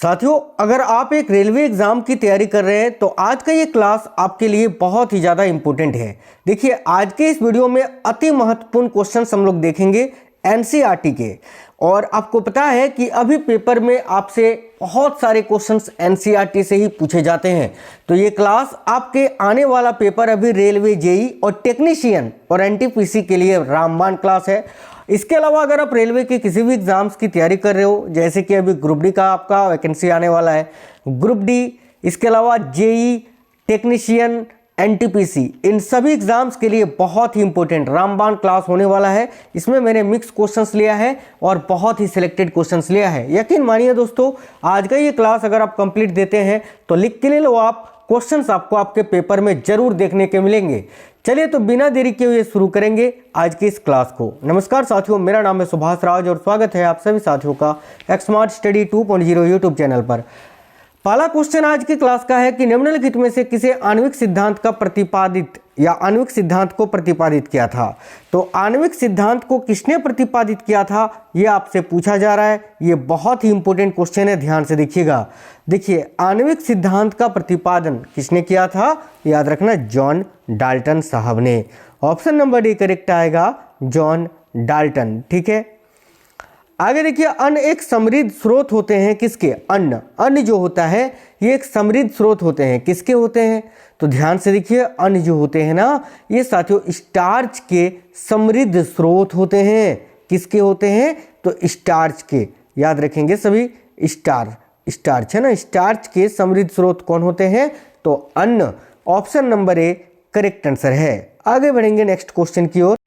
साथियों, अगर आप एक रेलवे एग्जाम की तैयारी कर रहे हैं तो आज का ये क्लास आपके लिए बहुत ही ज़्यादा इंपॉर्टेंट है। देखिए, आज के इस वीडियो में अति महत्वपूर्ण क्वेश्चंस हम लोग देखेंगे एनसीईआरटी के। और आपको पता है कि अभी पेपर में आपसे बहुत सारे क्वेश्चंस एनसीईआरटी से ही पूछे जाते हैं। तो ये क्लास आपके आने वाला पेपर अभी रेलवे जेई और टेक्नीशियन और एनटीपीसी के लिए रामबाण क्लास है। इसके अलावा अगर आप रेलवे के किसी भी एग्जाम्स की तैयारी कर रहे हो, जैसे कि अभी ग्रुप डी का आपका वैकेंसी आने वाला है, ग्रुप डी, इसके अलावा जेई, टेक्नीशियन, एनटीपीसी, इन सभी एग्जाम्स के लिए बहुत ही इंपॉर्टेंट रामबाण क्लास होने वाला है। इसमें मैंने मिक्स क्वेश्चंस लिया है और बहुत ही सिलेक्टेड क्वेश्चंस लिया है। यकीन मानिए दोस्तों, आज का ये क्लास अगर आप कंप्लीट देते हैं तो लिख के ले लो आप, क्वेश्चंस आपको आपके पेपर में जरूर देखने के मिलेंगे। चलिए तो बिना देरी के हुए शुरू करेंगे आज की इस क्लास को। नमस्कार साथियों, मेरा नाम है सुभाष राज और स्वागत है आप सभी साथियों का एक्समार्ट स्टडी 2.0 यूट्यूब चैनल पर। पहला क्वेश्चन आज की क्लास का है कि निम्नलिखित में से किसे आणविक सिद्धांत का प्रतिपादित या आणविक सिद्धांत को प्रतिपादित किया था। तो आणविक सिद्धांत को किसने प्रतिपादित किया था, यह आपसे पूछा जा रहा है। यह बहुत ही इंपॉर्टेंट क्वेश्चन है, ध्यान से देखिएगा। देखिए, आणविक सिद्धांत का प्रतिपादन किसने किया था, याद रखना जॉन डाल्टन साहब ने। ऑप्शन नंबर डी करेक्ट आएगा, जॉन डाल्टन। ठीक है, आगे देखिए, अन्न एक समृद्ध स्रोत होते हैं किसके, अन्न जो होता है ये एक समृद्ध स्रोत होते हैं, किसके होते हैं। तो ध्यान से देखिए, अन्न जो होते हैं ना, ये साथियों स्टार्च के समृद्ध स्रोत होते हैं। किसके होते हैं, तो स्टार्च के, याद रखेंगे सभी, स्टार्च है ना, स्टार्च के समृद्ध स्रोत कौन होते हैं, तो अन्न। Option number A correct answer है। आगे बढ़ेंगे नेक्स्ट क्वेश्चन की ओर।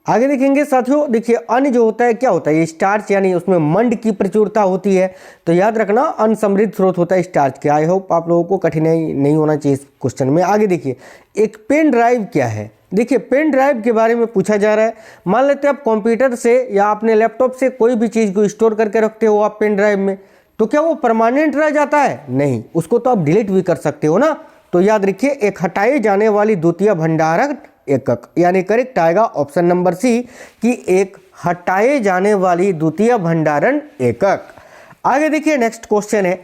आगे देखेंगे साथियों, देखिए अन्न जो होता है क्या होता है, ये स्टार्च यानी उसमें मंड की प्रचुरता होती है। तो याद रखना अन्न समृद्ध स्रोत होता है स्टार्च के। आई होप आप लोगों को कठिनाई नहीं होना चाहिए इस क्वेश्चन में। आगे देखिए, एक पेन ड्राइव क्या है। देखिए, पेन ड्राइव के बारे में पूछा जा रहा है। मान लेते हैं आप कंप्यूटर से या अपने लैपटॉप से कोई भी चीज़ को स्टोर करके रखते हो आप पेन ड्राइव में, तो क्या वो परमानेंट रह जाता है, नहीं, उसको तो आप डिलीट भी कर सकते हो ना। तो याद रखिए, एक हटाई जाने वाली द्वितीय भंडारण एकक, यानी करेक्ट आएगा ऑप्शन नंबर सी कि एक हटाए जाने वाली द्वितीय भंडारण एकक। आगे देखिए नेक्स्ट क्वेश्चन है,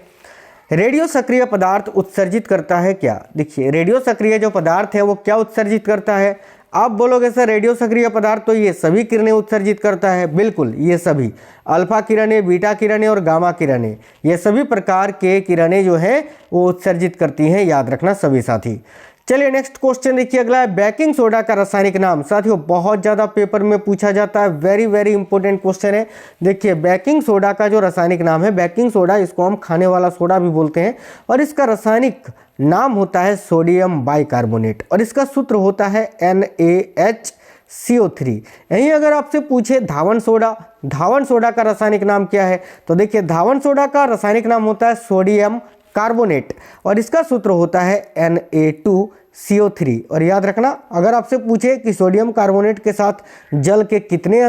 रेडियो सक्रिय पदार्थ उत्सर्जित करता है क्या। देखिए, रेडियो सक्रिय जो पदार्थ है वो क्या उत्सर्जित करता है। आप बोलोगे सर रेडियो सक्रिय पदार्थ तो ये सभी किरणें उत्सर्जित करता है। बिल्कुल, ये सभी अल्फा किरणें, बीटा किरणें और गामा किरणें, ये सभी प्रकार के किरणें जो हैं वो उत्सर्जित करती हैं, याद रखना सभी साथी। चलिए नेक्स्ट क्वेश्चन देखिए, अगला है बेकिंग सोडा का रासायनिक नाम। साथियों, बहुत ज़्यादा पेपर में पूछा जाता है, वेरी वेरी इंपॉर्टेंट क्वेश्चन है। देखिए, बेकिंग सोडा का जो रासायनिक नाम है, बेकिंग सोडा, इसको हम खाने वाला सोडा भी बोलते हैं, और इसका रासायनिक नाम होता है सोडियम बाइकार्बोनेट, और इसका सूत्र होता है NaHCO3। यहीं अगर आपसे पूछे धावन सोडा का रासायनिक नाम क्या है, तो देखिए धावन सोडा का रासायनिक नाम होता है सोडियम कार्बोनेट, और इसका सूत्र होता है Na2CO3। और याद रखना, अगर आपसे पूछे कि सोडियम कार्बोनेट के साथ जल के कितने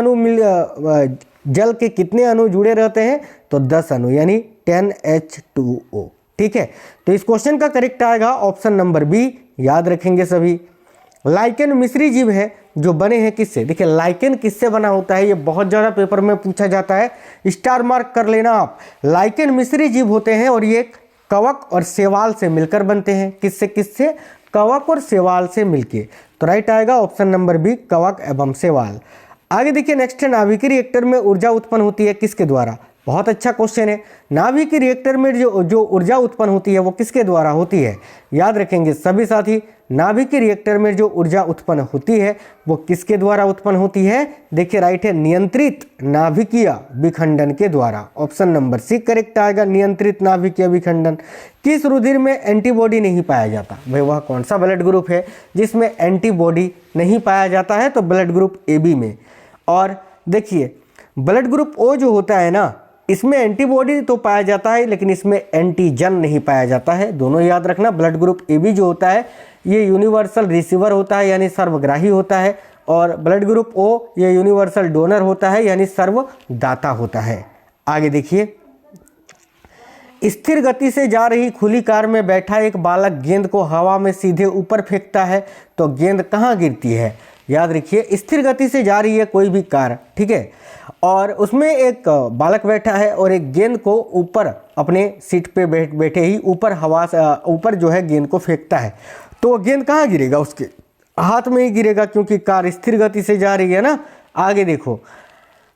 अणु जुड़े रहते हैं, तो 10 अणु, यानी 10H2O। ठीक है, तो इस क्वेश्चन का करेक्ट आएगा ऑप्शन नंबर बी, याद रखेंगे सभी। लाइकेन मिश्री जीव है जो बने हैं किससे। देखिए, लाइकेन किससे बना होता है, ये बहुत ज़्यादा पेपर में पूछा जाता है, स्टार मार्क कर लेना आप। लाइकेन मिश्री जीव होते हैं और ये कवक और शैवाल से मिलकर बनते हैं। किससे, कवक और शैवाल से मिलके। तो राइट आएगा ऑप्शन नंबर बी, कवक एवं शैवाल। आगे देखिए नेक्स्ट है, नाभिकीय रिएक्टर में ऊर्जा उत्पन्न होती है किसके द्वारा। बहुत अच्छा क्वेश्चन है। नाभिकीय रिएक्टर में जो ऊर्जा उत्पन्न होती है वो किसके द्वारा होती है, याद रखेंगे सभी साथी। नाभिकीय रिएक्टर में जो ऊर्जा उत्पन्न होती है वो किसके द्वारा उत्पन्न होती है, देखिए राइट है, नियंत्रित नाभिकीय विखंडन के द्वारा। ऑप्शन नंबर सी करेक्ट आएगा, नियंत्रित नाभिकीय विखंडन। किस रुधिर में एंटीबॉडी नहीं पाया जाता। भाई, वह कौन सा ब्लड ग्रुप है जिसमें एंटीबॉडी नहीं पाया जाता है, तो ब्लड ग्रुप AB में। और देखिए, ब्लड ग्रुप O जो होता है ना, इसमें एंटीबॉडी तो पाया जाता है लेकिन इसमें एंटीजन नहीं पाया जाता है। दोनों याद रखना, ब्लड ग्रुप AB जो होता है ये यूनिवर्सल रिसीवर होता है, यानी सर्वग्राही होता है, और ब्लड ग्रुप O ये यूनिवर्सल डोनर होता है, यानी सर्वदाता होता है। आगे देखिए, स्थिर गति से जा रही खुली कार में बैठा एक बालक गेंद को हवा में सीधे ऊपर फेंकता है, तो गेंद कहाँ गिरती है। याद रखिए, स्थिर गति से जा रही है कोई भी कार, ठीक है, और उसमें एक बालक बैठा है और एक गेंद को ऊपर अपने सीट पे बैठे ही ऊपर हवा से ऊपर जो है गेंद को फेंकता है, तो वो गेंद कहाँ गिरेगा? उसके हाथ में ही गिरेगा, क्योंकि कार स्थिर गति से जा रही है ना। आगे देखो,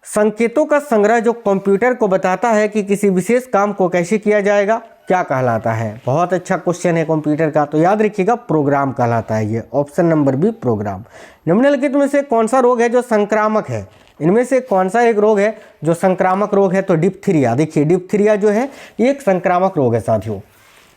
संकेतों का संग्रह जो कंप्यूटर को बताता है कि किसी विशेष काम को कैसे किया जाएगा, क्या कहलाता है? बहुत अच्छा क्वेश्चन है कंप्यूटर का, तो याद रखिएगा प्रोग्राम कहलाता है ये। Option number B program. निम्नलिखित में से कौन सा रोग है जो संक्रामक है? इनमें से कौन सा एक रोग है जो संक्रामक रोग है? तो डिप्थीरिया। देखिए डिप्थीरिया जो है ये एक संक्रामक रोग है साथियों।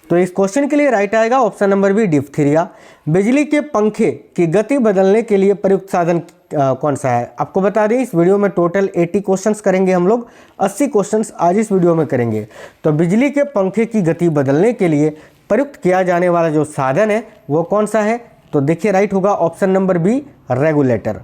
तो इस क्वेश्चन के लिए राइट आएगा ऑप्शन नंबर बी डिप्थीरिया। बिजली के पंखे की गति बदलने के लिए प्रयुक्त साधन कौन सा है? आपको बता दें इस वीडियो में टोटल 80 क्वेश्चंस करेंगे हम लोग, 80 क्वेश्चंस आज इस वीडियो में करेंगे। तो बिजली के पंखे की गति बदलने के लिए प्रयुक्त किया जाने वाला जो साधन है वो कौन सा है? तो देखिए राइट होगा option number B regulator.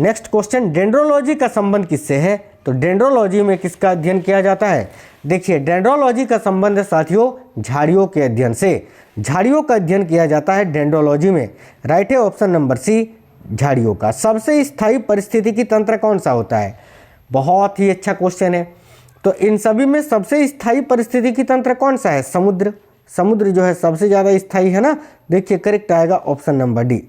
Next question, dendrology का संबंध किससे है? तो डेंड्रोलॉजी में किसका अध्ययन किया जाता है? देखिए डेंड्रोलॉजी का संबंध है साथियों झाड़ियों के अध्ययन से। झाड़ियों का अध्ययन किया जाता है डेंड्रोलॉजी में। राइट है ऑप्शन नंबर सी झाड़ियों का। सबसे स्थायी परिस्थितिकी तंत्र कौन सा होता है? बहुत ही अच्छा क्वेश्चन है। तो इन सभी में सबसे स्थायी परिस्थितिकी तंत्र कौन सा है? समुद्र। समुद्र जो है सबसे ज़्यादा स्थायी है ना। देखिए करेक्ट आएगा ऑप्शन नंबर डी।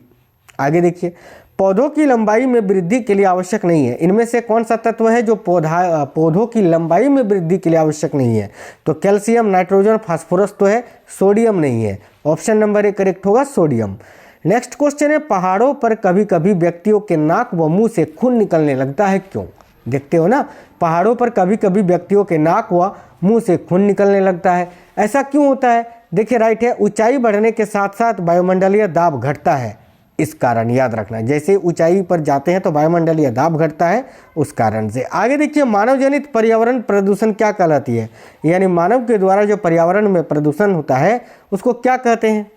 आगे देखिए, पौधों की लंबाई में वृद्धि के लिए आवश्यक नहीं है। इनमें से कौन सा तत्व है जो पौधों की लंबाई में वृद्धि के लिए आवश्यक नहीं है? तो कैल्शियम, नाइट्रोजन, फास्फोरस तो है, सोडियम नहीं है। ऑप्शन नंबर ए करेक्ट होगा सोडियम। नेक्स्ट क्वेश्चन है, पहाड़ों पर कभी कभी व्यक्तियों के नाक व मुंह से खून निकलने लगता है, क्यों? देखते हो ना, पहाड़ों पर कभी कभी व्यक्तियों के नाक व मुंह से खून निकलने लगता है, ऐसा क्यों होता है? देखिए राइट है, ऊंचाई बढ़ने के साथ साथ वायुमंडलीय दाब घटता है, इस कारण। याद रखना, जैसे ऊंचाई पर जाते हैं तो वायुमंडलीय दाब घटता है, उस कारण से। आगे देखिए, मानव जनित पर्यावरण प्रदूषण क्या कहलाती है? यानी मानव के द्वारा जो पर्यावरण में प्रदूषण होता है उसको क्या कहते हैं?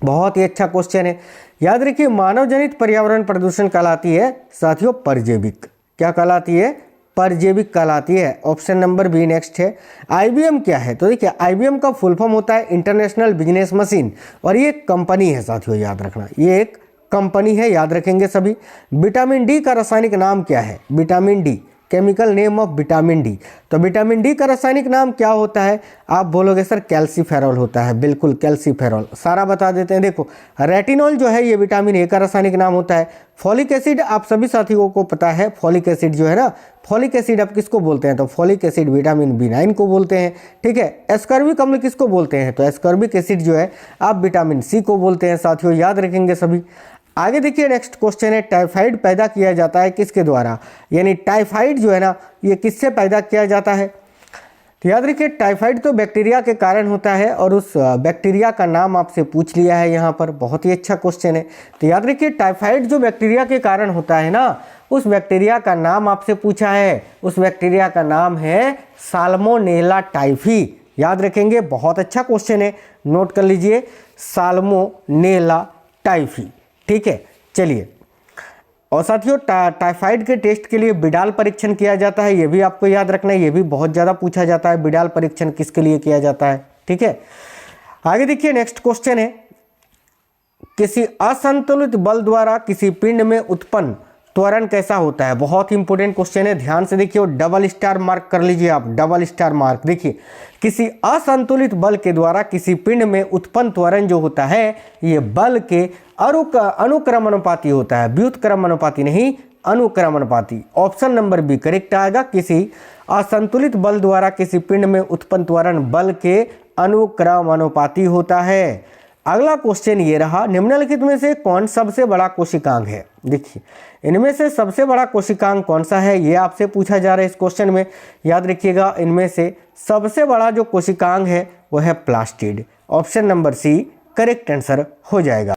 बहुत ही अच्छा क्वेश्चन है। याद रखिए, मानव जनित पर्यावरण प्रदूषण कहलाती है साथियों परजैविक। क्या कहलाती है? परजैविक कहलाती है। ऑप्शन नंबर बी नेक्स्ट है। आईबीएम क्या है? तो देखिए आईबीएम का फुल फॉर्म होता है इंटरनेशनल बिजनेस मशीन, और ये कंपनी है साथियों, याद रखना ये एक कंपनी है, याद रखेंगे सभी। विटामिन डी का रासायनिक नाम क्या है? Vitamin D, chemical name of vitamin D. तो विटामिन डी का रासायनिक नाम क्या होता है? आप बोलोगे सर कैल्सीफेरॉल होता है। बिल्कुल कैल्सीफेरॉल, सारा बता देते हैं। देखो रेटिनॉल जो है ये विटामिन ए का रासायनिक नाम होता है। फॉलिक एसिड आप सभी साथियों को पता है, फॉलिक एसिड जो है ना, फॉलिक एसिड आप किसको बोलते हैं? तो फॉलिक एसिड विटामिन B9 को बोलते हैं, ठीक है। एस्कॉर्बिक अम्ल किसको बोलते हैं? तो एस्कॉर्बिक एसिड जो है आप विटामिन सी को बोलते हैं साथियों, याद रखेंगे सभी। आगे देखिए, नेक्स्ट क्वेश्चन है, टाइफाइड पैदा किया जाता है किसके द्वारा? यानी टाइफाइड जो है ना ये किससे पैदा किया जाता है? तो याद रखिए, टाइफाइड तो बैक्टीरिया के कारण होता है, और उस बैक्टीरिया का नाम आपसे पूछ लिया है यहाँ पर। बहुत ही अच्छा क्वेश्चन है। तो याद रखिए, टाइफाइड जो बैक्टीरिया के कारण होता है ना, उस बैक्टीरिया का नाम आपसे पूछा है। उस बैक्टीरिया का नाम है साल्मोनेला टाइफी। याद रखेंगे, बहुत अच्छा क्वेश्चन है, नोट कर लीजिए, साल्मोनेला टाइफी, ठीक है। चलिए, और साथियों टाइफाइड के टेस्ट के लिए बिडाल परीक्षण किया जाता है, ये भी आपको याद रखना है, ये भी बहुत ज़्यादा पूछा जाता है, बिडाल परीक्षण किसके लिए किया जाता है, ठीक है। आगे देखिए, नेक्स्ट क्वेश्चन है, किसी असंतुलित बल द्वारा किसी पिंड में उत्पन्न त्वरण कैसा होता है? बहुत ही इंपॉर्टेंट क्वेश्चन है, ध्यान से देखिए, और डबल स्टार मार्क कर लीजिए आप, डबल स्टार मार्क। देखिए, किसी असंतुलित बल के द्वारा किसी पिंड में उत्पन्न त्वरण जो होता है ये बल के अनुक्रमानुपाती होता है, व्युत्क्रमानुपाती नहीं, अनुक्रमानुपाती। ऑप्शन नंबर बी करेक्ट आएगा। किसी असंतुलित बल द्वारा किसी पिंड में उत्पन्न त्वरण बल के अनुक्रमानुपाती होता है। अगला क्वेश्चन ये रहा, निम्नलिखित में से कौन सबसे बड़ा कोशिकांग है? देखिए, इनमें से सबसे बड़ा कोशिकांग कौन सा है, ये आपसे पूछा जा रहा है इस क्वेश्चन में। याद रखिएगा, इनमें से सबसे बड़ा जो कोशिकांग है वो है plastid. Option number C correct answer हो जाएगा।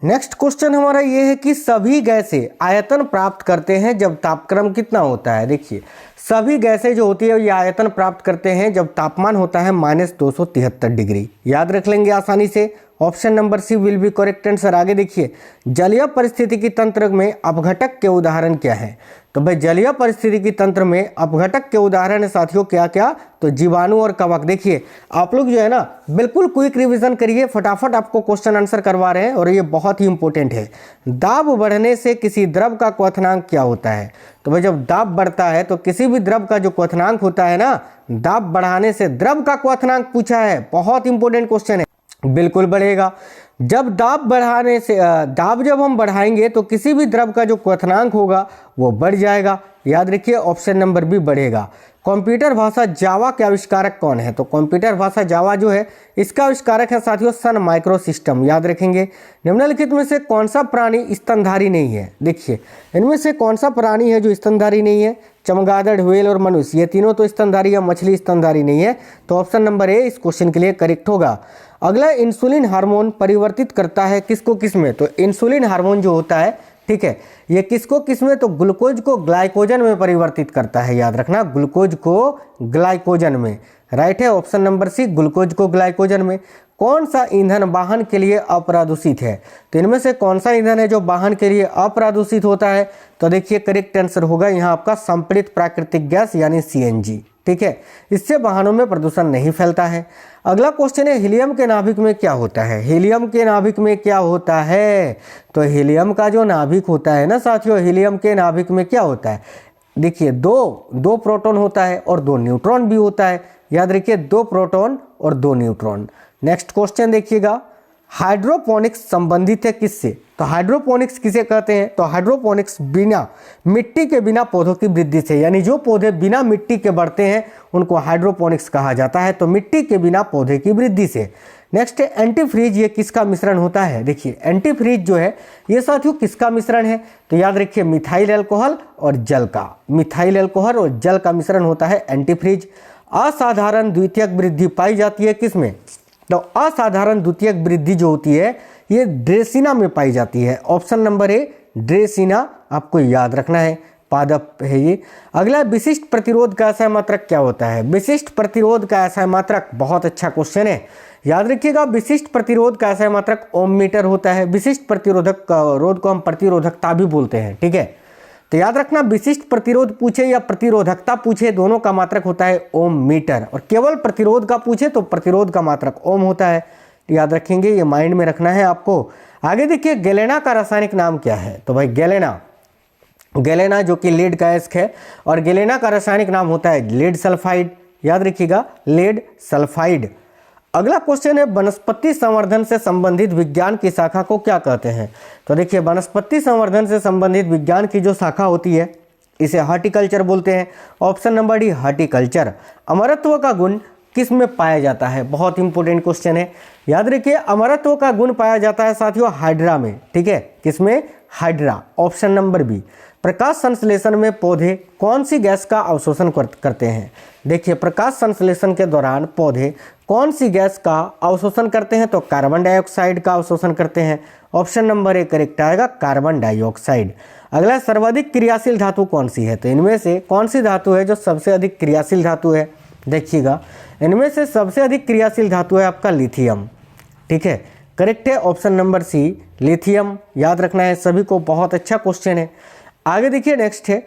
नेक्स्ट क्वेश्चन हमारा ये है कि सभी गैसें आयतन प्राप्त करते हैं जब तापक्रम कितना होता है? देखिए, सभी गैसें जो होती है ये आयतन प्राप्त करते हैं जब तापमान होता है -273 डिग्री। याद रख लेंगे आसानी से। Option number C will be correct answer. आगे देखिए, जलीय पारिस्थितिकी तंत्र में अपघटक के उदाहरण क्या है? तो भाई जलीय पारिस्थितिकी तंत्र में अपघटक के उदाहरण है साथियों क्या क्या? तो जीवाणु और कवक। देखिए आप लोग जो है ना बिल्कुल क्विक रिवीजन करिए, फटाफट आपको क्वेश्चन आंसर करवा रहे हैं और ये बहुत ही इंपॉर्टेंट है। दाब बढ़ने से किसी द्रव का क्वथनांक क्या होता है? तो भाई जब दाब बढ़ता है तो किसी भी द्रव का जो क्वथनांक होता है ना, दाब बढ़ाने से द्रव का क्वथनांक पूछा है, बहुत इंपॉर्टेंट क्वेश्चन है, बिल्कुल बढ़ेगा। जब दाब बढ़ाने से दाब जब हम बढ़ाएंगे तो किसी भी द्रव का जो क्वथनांक होगा वो बढ़ जाएगा। याद रखिए ऑप्शन नंबर बी बढ़ेगा। कंप्यूटर भाषा जावा के आविष्कारक कौन है? तो कंप्यूटर भाषा जावा जो है इसका आविष्कारक है साथियों सन माइक्रो सिस्टम। याद रखेंगे। निम्नलिखित में से कौन सा प्राणी स्तनधारी नहीं है? देखिए इनमें से कौन सा प्राणी है जो स्तनधारी नहीं है? चमगादड़, व्हेल और मनुष्य, ये तीनों तो स्तनधारी या मछली स्तनधारी नहीं है। तो ऑप्शन नंबर ए इस क्वेश्चन के लिए करेक्ट होगा। अगला, इंसुलिन हार्मोन परिवर्तित करता है किसको किस में? तो इंसुलिन हार्मोन जो होता है, ठीक है, ये किसको किस में? तो ग्लूकोज को ग्लाइकोजन में परिवर्तित करता है। याद रखना, ग्लूकोज को ग्लाइकोजन में। राइट है ऑप्शन नंबर सी, ग्लूकोज को ग्लाइकोजन में। कौन सा ईंधन वाहन के लिए अप्रदूषित है? तो इनमें से कौन सा ईंधन है जो वाहन के लिए अप्रदूषित होता है? तो देखिए करेक्ट आंसर होगा यहाँ आपका संपीड़ित प्राकृतिक गैस यानी सीएनजी। ठीक है, इससे वाहनों में प्रदूषण नहीं फैलता है। अगला क्वेश्चन है, हीलियम के नाभिक में क्या होता है? हीलियम के नाभिक में क्या होता है? तो हीलियम का जो नाभिक होता है ना साथियों, हीलियम के नाभिक में क्या होता है? देखिए दो प्रोटॉन होता है और 2 न्यूट्रॉन भी होता है। याद रखिए 2 प्रोटॉन और 2 न्यूट्रॉन। नेक्स्ट क्वेश्चन देखिएगा, हाइड्रोपोनिक्स संबंधित है किससे? तो हाइड्रोपोनिक्स किसे कहते हैं? तो हाइड्रोपोनिक्स बिना मिट्टी के बिना पौधों की वृद्धि से, यानी जो पौधे बिना मिट्टी के बढ़ते हैं उनको हाइड्रोपोनिक्स कहा जाता है। तो मिट्टी के बिना पौधे की वृद्धि से। नेक्स्ट है एंटीफ्रीज, ये किसका मिश्रण होता है? देखिए एंटीफ्रीज जो है ये साथियों किसका मिश्रण है? तो याद रखिए मिथाइल अल्कोहल और जल का, मिथाइल अल्कोहल और जल का मिश्रण होता है एंटीफ्रीज। असाधारण द्वितीयक वृद्धि पाई जाती है किसमें? तो असाधारण द्वितीयक वृद्धि जो होती है ये ड्रेसिना में पाई जाती है। ऑप्शन नंबर ए ड्रेसिना आपको याद रखना है, पादप है ये। अगला, विशिष्ट प्रतिरोध का असहाय मात्रक क्या होता है? विशिष्ट प्रतिरोध का असहाय मात्रक, बहुत अच्छा क्वेश्चन है, याद रखिएगा। विशिष्ट प्रतिरोध का असहाय मात्रक ओम मीटर होता है। विशिष्ट प्रतिरोधक रोध को हम प्रतिरोधकता भी बोलते हैं। ठीक है, तो याद रखना विशिष्ट प्रतिरोध पूछे या प्रतिरोधकता पूछे दोनों का मात्रक होता है ओम मीटर, और केवल प्रतिरोध का पूछे तो प्रतिरोध का मात्रक ओम होता है। याद रखेंगे, ये माइंड में रखना है आपको। आगे देखिए, गैलेना का रासायनिक नाम क्या है? तो भाई गैलेना जो कि लीड का अयस्क है, और गैलेना का रासायनिक नाम होता है लीड सल्फाइड। याद रखिएगा लीड सल्फाइड। अगला क्वेश्चन है, वनस्पति संवर्धन से संबंधित विज्ञान की शाखा को क्या कहते हैं? तो देखिए वनस्पति संवर्धन से संबंधित विज्ञान की जो शाखा होती है इसे हॉर्टिकल्चर बोलते हैं। Option number D horticulture. अमरत्व का गुण किस में पाया जाता है? बहुत इंपॉर्टेंट क्वेश्चन है, याद रखिए अमरत्व का गुण पाया जाता है साथियों हाइड्रा में। ठीक है, किसमें? हाइड्रा। Option number B. प्रकाश संश्लेषण में पौधे कौन सी गैस का अवशोषण करते हैं? देखिए प्रकाश संश्लेषण के दौरान पौधे कौन सी गैस का अवशोषण करते हैं? तो कार्बन डाइऑक्साइड का अवशोषण करते हैं। ऑप्शन नंबर ए करेक्ट आएगा, कार्बन डाइऑक्साइड। अगला, सर्वाधिक क्रियाशील धातु कौन सी है? तो इनमें से कौन सी धातु है जो सबसे अधिक क्रियाशील धातु है? देखिएगा इनमें से सबसे अधिक क्रियाशील धातु है आपका लिथियम। ठीक है, करेक्ट है ऑप्शन नंबर सी लिथियम। याद रखना है सभी को, बहुत अच्छा क्वेश्चन है। आगे देखिए नेक्स्ट है,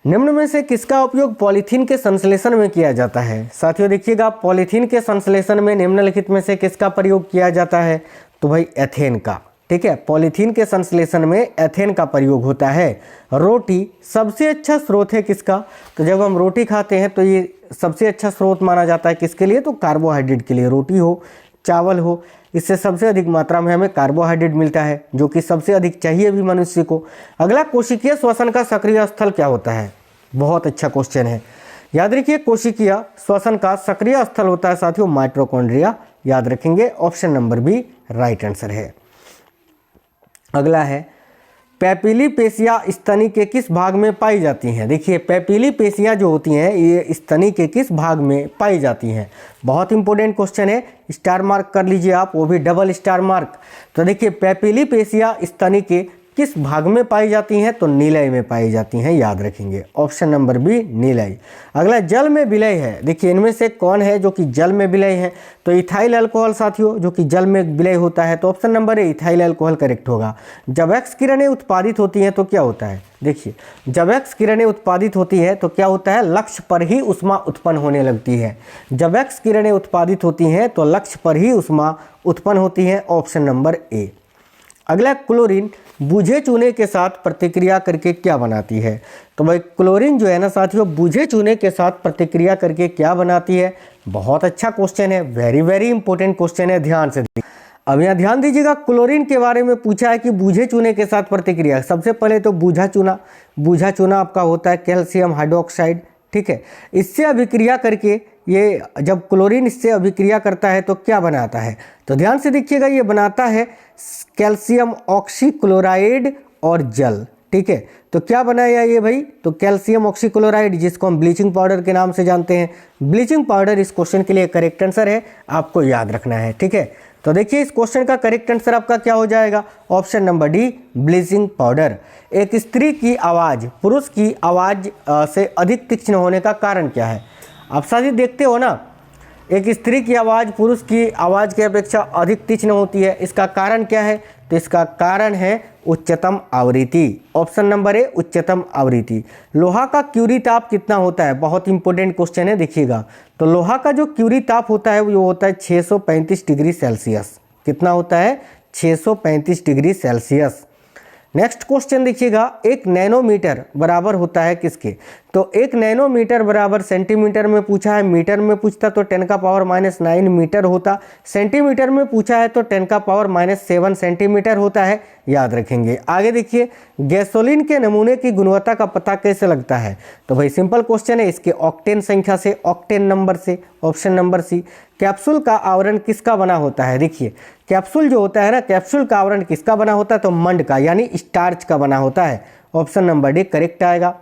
निम्न में से किसका उपयोग पॉलीथीन के संश्लेषण में किया जाता है? साथियों देखिएगा पॉलीथीन के संश्लेषण में निम्नलिखित में से किसका प्रयोग किया जाता है? तो भाई एथेन का। ठीक है, पॉलीथीन के संश्लेषण में एथेन का प्रयोग होता है। रोटी सबसे अच्छा स्रोत है किसका? तो जब हम रोटी खाते हैं तो ये सबसे अच्छा स्रोत माना जाता है किसके लिए? तो कार्बोहाइड्रेट के लिए। रोटी हो चावल हो, इससे सबसे अधिक मात्रा में हमें कार्बोहाइड्रेट मिलता है जो कि सबसे अधिक चाहिए भी मनुष्य को। अगला, कोशिकीय श्वसन का सक्रिय स्थल क्या होता है? बहुत अच्छा क्वेश्चन है, याद रखिए कोशिकीय श्वसन का सक्रिय स्थल होता है साथियों माइटोकॉन्ड्रिया। याद रखेंगे option number B right answer है। अगला है, पैपिली पेशियां स्तनी के किस भाग में पाई जाती हैं? देखिए पैपिली पेशियां जो होती हैं ये स्तनी के किस भाग में पाई जाती हैं? बहुत इंपॉर्टेंट क्वेश्चन है, स्टार मार्क कर लीजिए आप, वो भी डबल स्टार मार्क। तो देखिए पैपिली पेशियां स्तनी के किस भाग में पाई जाती हैं? तो नीलय में पाई जाती हैं, याद रखेंगे। Option number B Nilay. अगला जल में विलय है। देखिए इनमें से कौन है जो कि जल में विलय है? तो इथाइल अल्कोहल साथियों, जो कि जल में विलय होता है। तो option number A ethyl alcohol correct होगा। जब एक्स किरणें उत्पादित होती हैं तो क्या होता है? देखिए जब एक्स किरणें उत्पादित होती है तो क्या होता है? लक्ष्य पर ही ऊष्मा उत्पन्न होने लगती है। जब एक्स किरणें उत्पादित होती हैं तो लक्ष्य पर ही ऊष्मा उत्पन्न होती है। Option number A. अगला क्लोरीन बूझे चूने के साथ प्रतिक्रिया करके क्या बनाती है? तो भाई क्लोरीन जो है ना साथियों, बूझे चूने के साथ प्रतिक्रिया करके क्या बनाती है? बहुत अच्छा क्वेश्चन है, वेरी वेरी इंपॉर्टेंट क्वेश्चन है, ध्यान से। अब यहाँ ध्यान दीजिएगा, क्लोरीन के बारे में पूछा है कि बूझे चूने के साथ प्रतिक्रिया। सबसे पहले तो बूझा चूना आपका होता है कैल्शियम हाइड्रोक्साइड, ठीक है। इससे अभिक्रिया करके ये जब क्लोरीन इससे अभिक्रिया करता है तो क्या बनाता है? तो ध्यान से देखिएगा, ये बनाता है कैल्शियम ऑक्सीक्लोराइड और जल, ठीक है। तो क्या बनाया ये भाई? तो कैल्शियम ऑक्सीक्लोराइड, जिसको हम ब्लीचिंग पाउडर के नाम से जानते हैं। ब्लीचिंग पाउडर इस क्वेश्चन के लिए करेक्ट आंसर है, आपको याद रखना है, ठीक है। तो देखिए इस क्वेश्चन का करेक्ट आंसर आपका क्या हो जाएगा? Option number D bleaching powder. एक स्त्री की आवाज़ पुरुष की आवाज़ से अधिक तीक्ष्ण होने का कारण क्या है? आप साथी देखते हो ना, एक स्त्री की आवाज़ पुरुष की आवाज़ की अपेक्षा अधिक तीक्ष्ण होती है। इसका कारण क्या है? तो इसका कारण है उच्चतम आवृत्ति। ऑप्शन नंबर ए उच्चतम आवृत्ति। लोहा का क्यूरी ताप कितना होता है? बहुत इंपॉर्टेंट क्वेश्चन है, देखिएगा। तो लोहा का जो क्यूरी ताप होता है वो होता है 635 डिग्री सेल्सियस। कितना होता है? 635 डिग्री सेल्सियस। नेक्स्ट क्वेश्चन देखिएगा, 1 नैनोमीटर बराबर होता है किसके? तो 1 नैनोमीटर बराबर सेंटीमीटर में पूछा है, मीटर में पूछता तो 10 का पावर -9 मीटर होता, सेंटीमीटर में पूछा है तो 10 का पावर -7 सेंटीमीटर होता है, याद रखेंगे। आगे देखिए, गैसोलीन के नमूने की गुणवत्ता का पता कैसे लगता है? तो भाई सिंपल क्वेश्चन है, इसके ऑक्टेन संख्या से, ऑक्टेन नंबर से। Option number C. कैप्सूल का आवरण किसका बना होता है? देखिए कैप्सूल जो होता है ना, कैप्सूल का आवरण किसका बना होता है? तो मंड का, यानी स्टार्च का बना होता है। ऑप्शन नंबर डी करेक्ट आएगा।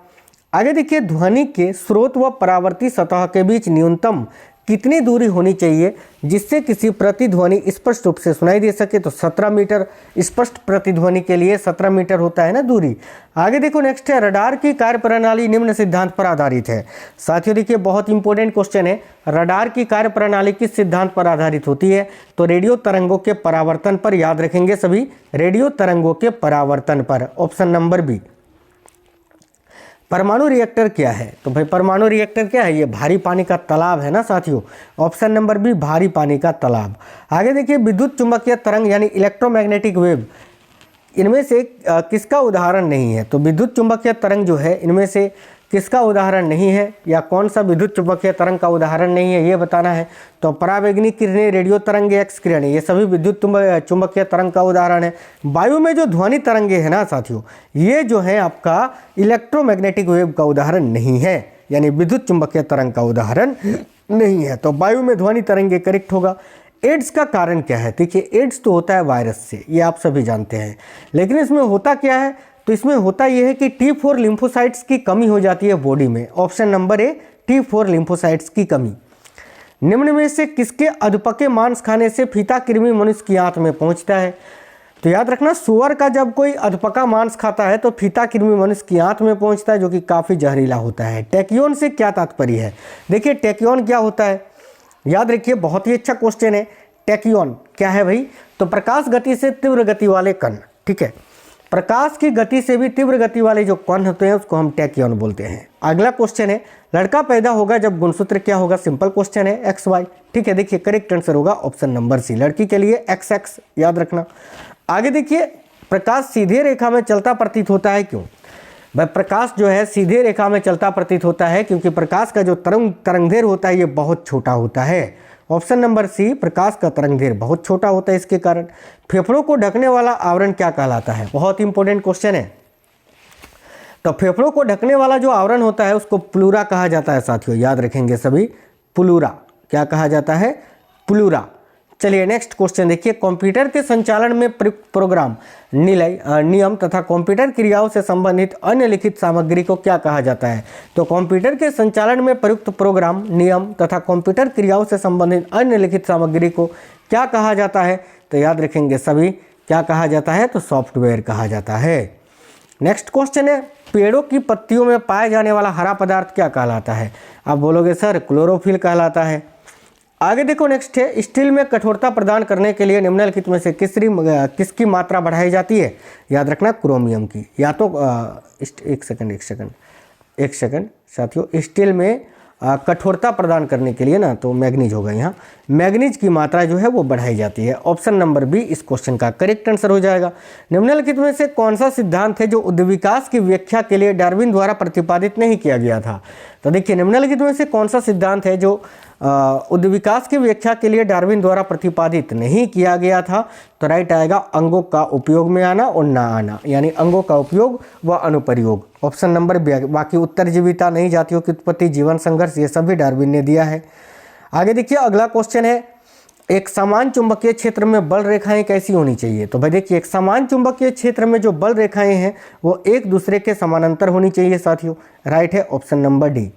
आगे देखिए, ध्वनि के स्रोत व परावर्ती सतह के बीच न्यूनतम कितनी दूरी होनी चाहिए जिससे किसी प्रतिध्वनि स्पष्ट रूप से सुनाई दे सके? तो 17 मीटर। स्पष्ट प्रतिध्वनि के लिए 17 मीटर होता है ना दूरी। आगे देखो नेक्स्ट है, रडार की कार्यप्रणाली निम्न सिद्धांत पर आधारित है। साथियों देखिए बहुत इंपॉर्टेंट क्वेश्चन है, रडार की कार्यप्रणाली किस सिद्धांत पर आधारित होती है? तो रेडियो तरंगों के परावर्तन पर, याद रखेंगे सभी, रेडियो तरंगों के परावर्तन पर। Option number B. परमाणु रिएक्टर क्या है? तो भाई परमाणु रिएक्टर क्या है? ये भारी पानी का तालाब है ना साथियों। ऑप्शन नंबर बी भारी पानी का तालाब। आगे देखिए, विद्युत चुंबकीय तरंग यानी इलेक्ट्रोमैग्नेटिक वेव, इनमें से किसका उदाहरण नहीं है? तो विद्युत चुंबकीय तरंग जो है इनमें से किसका उदाहरण नहीं है, या कौन सा विद्युत चुंबकीय तरंग का उदाहरण नहीं है, ये बताना है। तो परावैगनिक किरणें, रेडियो तरंगे, एक्स किरणें, ये सभी विद्युत चुंबकीय तरंग का उदाहरण है। वायु में जो ध्वनि तरंगे हैं ना साथियों, ये जो है आपका इलेक्ट्रोमैग्नेटिक वेव का उदाहरण नहीं है, यानी विद्युत चुंबकीय तरंग का उदाहरण नहीं है। तो वायु में ध्वनि तरंगे करेक्ट होगा। एड्स का कारण क्या है? देखिए एड्स तो होता है वायरस से, ये आप सभी जानते हैं, लेकिन इसमें होता क्या है? तो इसमें होता यह है कि T4 लिम्फोसाइट्स की कमी हो जाती है बॉडी में। Option number A T4 lymphocytes की कमी। निम्न में से किसके अधपके मांस खाने से फीता कृमि मनुष्य की आंत में पहुंचता है? तो याद रखना, सुअर का जब कोई अधपका मांस खाता है तो फीता कृमि मनुष्य की आंत में पहुंचता है, जो कि काफ़ी जहरीला होता है। टैक्योन से क्या तात्पर्य है? देखिए टैक्योन क्या होता है, याद रखिए, बहुत ही अच्छा क्वेश्चन है। टैक्योन क्या है भाई? तो प्रकाश गति से तीव्र गति वाले कण, ठीक है। प्रकाश की गति से भी तीव्र गति वाले जो कण होते हैं उसको हम टैक्योन बोलते हैं। अगला क्वेश्चन है, लड़का पैदा होगा जब गुणसूत्र क्या होगा? सिंपल क्वेश्चन है, XY, ठीक है। देखिए करेक्ट आंसर होगा ऑप्शन नंबर सी, लड़की के लिए XX, याद रखना। आगे देखिए, प्रकाश सीधे रेखा में चलता प्रतीत होता है, क्यों? भाई प्रकाश जो है सीधे रेखा में चलता प्रतीत होता है क्योंकि प्रकाश का जो तरंगदैर्घ्य होता है ये बहुत छोटा होता है। ऑप्शन नंबर सी, प्रकाश का तरंगदैर्घ्य बहुत छोटा होता है, इसके कारण। फेफड़ों को ढकने वाला आवरण क्या कहलाता है? बहुत इंपॉर्टेंट क्वेश्चन है। तो फेफड़ों को ढकने वाला जो आवरण होता है उसको प्लूरा कहा जाता है साथियों, याद रखेंगे सभी, प्लूरा। क्या कहा जाता है? प्लूरा। चलिए नेक्स्ट क्वेश्चन देखिए, कंप्यूटर के संचालन में प्रयुक्त प्रोग्राम, नियम तथा कंप्यूटर क्रियाओं से संबंधित अन्य लिखित सामग्री को क्या कहा जाता है? तो कंप्यूटर के संचालन में प्रयुक्त प्रोग्राम, नियम तथा कंप्यूटर क्रियाओं से संबंधित अन्य लिखित सामग्री को क्या कहा जाता है? तो याद रखेंगे सभी, क्या कहा जाता है? तो सॉफ्टवेयर कहा जाता है। नेक्स्ट क्वेश्चन है, पेड़ों की पत्तियों में पाए जाने वाला हरा पदार्थ क्या कहलाता है? आप बोलोगे सर क्लोरोफिल कहलाता है। आगे देखो, नेक्स्ट है, स्टील में कठोरता प्रदान करने के लिए निम्नलिखित में से किसकी मात्रा बढ़ाई जाती है? याद रखना क्रोमियम की। या तो एक सेकंड साथियों, स्टील में कठोरता प्रदान करने के लिए ना, तो मैग्नीज होगा यहाँ, मैग्नीज की मात्रा जो है वो बढ़ाई जाती है। ऑप्शन नंबर बी इस क्वेश्चन का करेक्ट आंसर हो जाएगा। निम्नलिखित में से कौन सा सिद्धांत है जो उद्विकास की व्याख्या के लिए डार्विन द्वारा प्रतिपादित नहीं किया गया था? तो देखिए, निम्नलिखित में से कौन सा सिद्धांत है जो उद्विकास की व्याख्या के लिए डार्विन द्वारा प्रतिपादित नहीं किया गया था? तो राइट आएगा अंगों का उपयोग में आना और ना आना, यानी अंगों का उपयोग व अनुप्रयोग। Option number B. बाकी उत्तरजीविता, नई जातियों की उत्पत्ति, जीवन संघर्ष, ये सभी डार्विन ने दिया है। आगे देखिए, अगला क्वेश्चन है, एक समान चुंबकीय क्षेत्र में बल रेखाएं कैसी होनी चाहिए? तो भाई देखिए, एक समान चुंबकीय क्षेत्र में जो बल रेखाएं हैं वो एक दूसरे के समानांतर होनी चाहिए साथियों। राइट है ऑप्शन नंबर डी।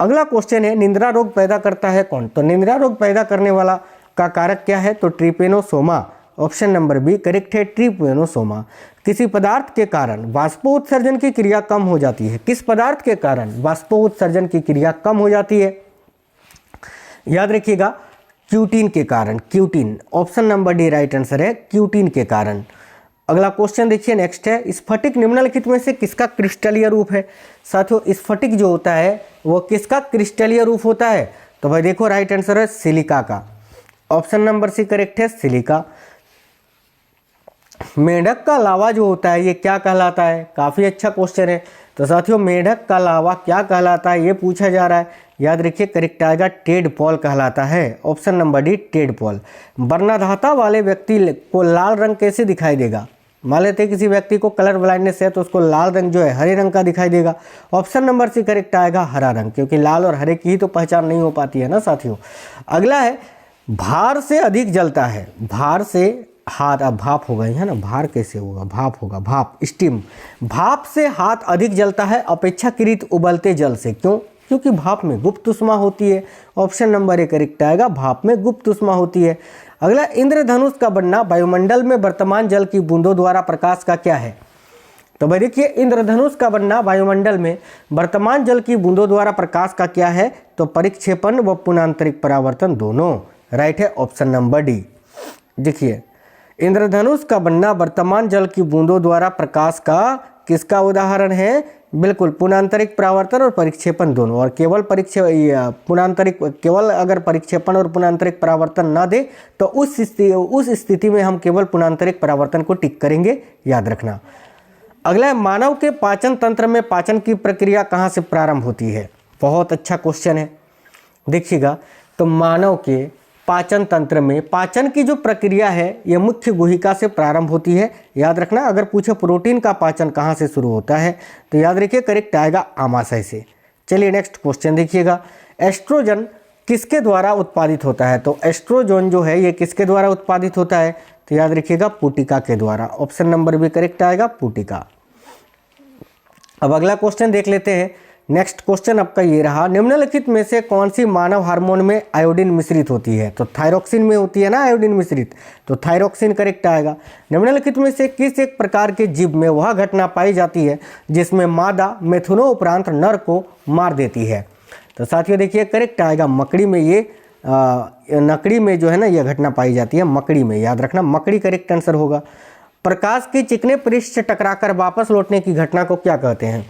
अगला क्वेश्चन है, निंद्रा रोग पैदा करता है कौन? तो निंद्रा रोग पैदा करने वाला का कारक क्या है? तो trypanosoma. Option number B correct है, ट्रिपेनोसोमा। किसी पदार्थ के कारण वाष्पोत्सर्जन की क्रिया कम हो जाती है? किस पदार्थ के कारण वाष्पोत्सर्जन की क्रिया कम हो जाती है? याद रखिएगा, क्यूटीन के कारण। Cutin, option number D right answer है, क्यूटीन के कारण। अगला क्वेश्चन देखिए, नेक्स्ट है, स्फटिक निम्नलिखित में से किसका क्रिस्टलीय रूप है? साथियों, स्फटिक जो होता है वो किसका क्रिस्टलीय रूप होता है? तो भाई देखो, राइट आंसर है सिलिका का। ऑप्शन नंबर सी करेक्ट है, सिलिका। मेंढक का लावा जो होता है ये क्या कहलाता है? काफ़ी अच्छा क्वेश्चन है। तो साथियों, मेंढक का लावा क्या कहलाता है ये पूछा जा रहा है। याद रखिए, करेक्ट आएगा टेडपॉल कहलाता है। Option number D tadpole. वर्णधाता वाले व्यक्ति को लाल रंग कैसे दिखाई देगा? मान लेते किसी व्यक्ति को कलर ब्लाइंडनेस है तो उसको लाल रंग जो है हरे रंग का दिखाई देगा। ऑप्शन नंबर सी करेक्ट आएगा, हरा रंग, क्योंकि लाल और हरे की ही तो पहचान नहीं हो पाती है ना साथियों। अगला है, भार से अधिक जलता है। भार से हाथ, अब भाप होगा है ना, भार कैसे होगा? भाप होगा, भाप, स्टीम। भाप से हाथ अधिक जलता है अपेक्षाकृत उबलते जल से। क्यों? क्योंकि भाप में गुप्त ऊष्मा होती है। ऑप्शन नंबर ए करेक्ट आएगा, भाप में गुप्त ऊष्मा होती है। अगला, इंद्रधनुष का बनना वायुमंडल में वर्तमान जल की बूंदों द्वारा प्रकाश का क्या है? तो भाई देखिए, इंद्रधनुष का बनना वायुमंडल में वर्तमान जल की बूंदों द्वारा प्रकाश का क्या है? तो परिक्षेपण व पुनांतरिक परावर्तन दोनों। राइट है ऑप्शन नंबर डी। देखिए, इंद्रधनुष का बनना वर्तमान जल की बूंदों द्वारा प्रकाश का किसका उदाहरण है? बिल्कुल, पुनांतरिक परावर्तन और परिक्षेपण दोनों। और केवल केवल अगर परिक्षेपण और पुनांतरिक परावर्तन ना दे तो उस स्थिति में हम केवल पुनांतरिक परावर्तन को टिक करेंगे, याद रखना। अगला है, मानव के पाचन तंत्र में पाचन की प्रक्रिया कहाँ से प्रारंभ होती है? बहुत अच्छा क्वेश्चन है। देखिएगा, तो मानव के पाचन तंत्र में पाचन की जो प्रक्रिया है ये मुख्य गुहिका से प्रारंभ होती है। याद रखना, अगर पूछे प्रोटीन का पाचन कहाँ से शुरू होता है तो याद रखिए करेक्ट आएगा आमाशय से। चलिए नेक्स्ट क्वेश्चन देखिएगा, एस्ट्रोजन किसके द्वारा उत्पादित होता है? तो एस्ट्रोजन जो है ये किसके द्वारा उत्पादित होता है? तो याद रखिएगा पुटिका के द्वारा। ऑप्शन नंबर भी करेक्ट आएगा, पुटिका। अब अगला क्वेश्चन देख लेते हैं। नेक्स्ट क्वेश्चन आपका ये रहा, निम्नलिखित में से कौन सी मानव हार्मोन में आयोडीन मिश्रित होती है? तो थायरोक्सिन में होती है ना आयोडीन मिश्रित, तो थायरोक्सिन करेक्ट आएगा। निम्नलिखित में से किस एक प्रकार के जीव में वह घटना पाई जाती है जिसमें मादा मिथुनों उपरांत नर को मार देती है? तो साथियों देखिए करेक्ट आएगा मकड़ी में। ये नकड़ी में जो है ना ये घटना पाई जाती है, मकड़ी में। याद रखना, मकड़ी करेक्ट आंसर होगा। प्रकाश के चिकने पृष्ठ से टकराकर वापस लौटने की घटना को क्या कहते हैं?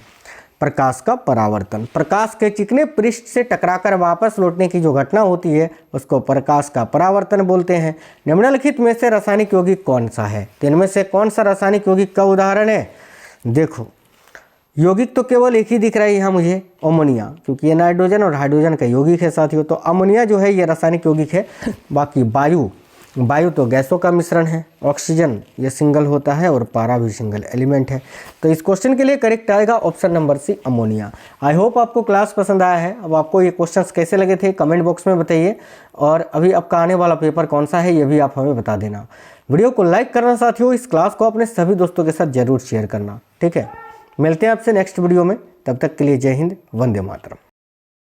प्रकाश का परावर्तन। प्रकाश के चिकने पृष्ठ से टकराकर वापस लौटने की जो घटना होती है उसको प्रकाश का परावर्तन बोलते हैं। निम्नलिखित में से रासायनिक यौगिक कौन सा है? तो इनमें से कौन सा रासायनिक यौगिक का उदाहरण है? देखो, यौगिक तो केवल एक ही दिख रहा है यहाँ मुझे, अमोनिया, क्योंकि ये नाइट्रोजन और हाइड्रोजन का यौगिक है साथियों। तो अमोनिया जो है ये रासायनिक यौगिक है। बाकी वायु तो गैसों का मिश्रण है, ऑक्सीजन ये सिंगल होता है और पारा भी सिंगल एलिमेंट है। तो इस क्वेश्चन के लिए करेक्ट आएगा option number C, ammonia. I hope आपको क्लास पसंद आया है। अब आपको ये क्वेश्चंस कैसे लगे थे कमेंट बॉक्स में बताइए, और अभी आपका आने वाला पेपर कौन सा है ये भी आप हमें बता देना। वीडियो को लाइक करना साथियों, इस क्लास को अपने सभी दोस्तों के साथ जरूर शेयर करना, ठीक है। मिलते हैं आपसे नेक्स्ट वीडियो में, तब तक के लिए जय हिंद, वंदे मातरम।